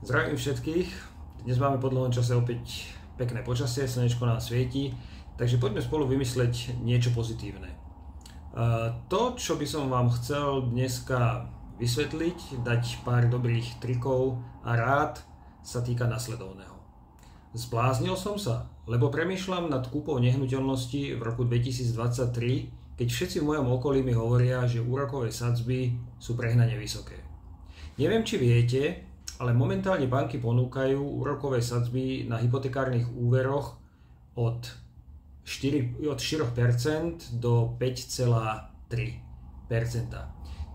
Zdravím všetkých. Dnes máme po dlhom čase opäť pekné počasie, slnečko nám svieti, takže poďme spolu vymysleť niečo pozitívne. To, čo by som vám chcel dneska vysvetliť, dať pár dobrých trikov a rád, sa týka nasledovného. Zbláznil som sa, lebo premýšľam nad kúpou nehnuteľnosti v roku 2023, keď všetci v mojom okolí mi hovoria, že úrokové sadzby sú prehnane vysoké. Neviem, či viete, ale momentálne banky ponúkajú úrokové sadzby na hypotekárnych úveroch od 4% do 5,3%.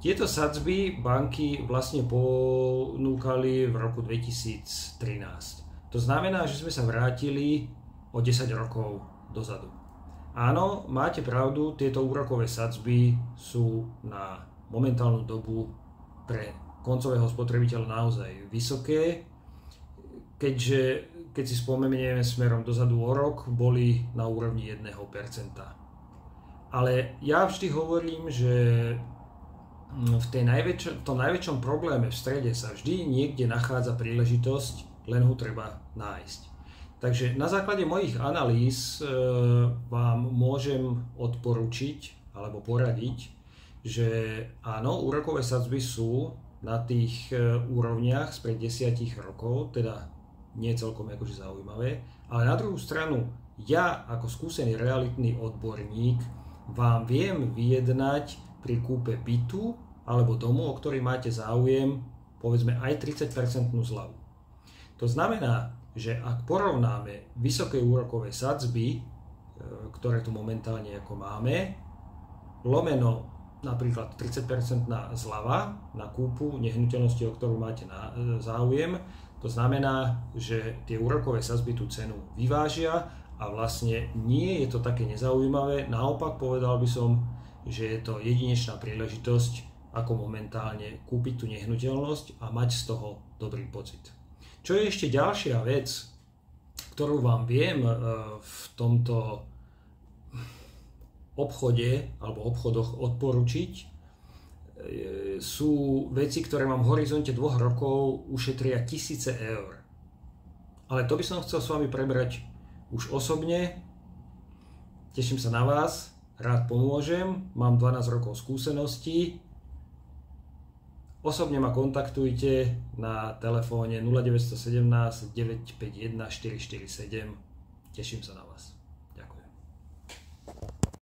Tieto sadzby banky vlastne ponúkali v roku 2013. To znamená, že sme sa vrátili o 10 rokov dozadu. Áno, máte pravdu, tieto úrokové sadzby sú na momentálnu dobu pre koncového spotrebiteľa naozaj vysoké, keďže keď si spomenieme smerom dozadu o rok, boli na úrovni 1%. Ale ja vždy hovorím, že v tom najväčšom probléme v strede sa vždy niekde nachádza príležitosť, len ho treba nájsť. Takže na základe mojich analýz vám môžem odporučiť alebo poradiť, že áno, úrokové sadzby sú na tých úrovniach spred 10 rokov, teda nie celkom akože zaujímavé, ale na druhú stranu ja ako skúsený realitný odborník vám viem vyjednať pri kúpe bytu alebo domu, o ktorý máte záujem, povedzme aj 30% zľavu. To znamená, že ak porovnáme vysoké úrokové sadzby, ktoré tu momentálne ako máme, lomeno napríklad 30% zľava na kúpu nehnuteľnosti, o ktorú máte záujem. To znamená, že tie úrokové sadzby tú cenu vyvážia a vlastne nie je to také nezaujímavé. Naopak povedal by som, že je to jedinečná príležitosť, ako momentálne kúpiť tú nehnuteľnosť a mať z toho dobrý pocit. Čo je ešte ďalšia vec, ktorú vám viem v tomto obchode alebo obchodoch odporučiť, sú veci, ktoré vám v horizonte 2 rokov ušetria tisíce eur. Ale to by som chcel s vami prebrať už osobne. Teším sa na vás, rád pomôžem, mám 12 rokov skúseností. Osobne ma kontaktujte na telefóne 0917 951 447. Teším sa na vás.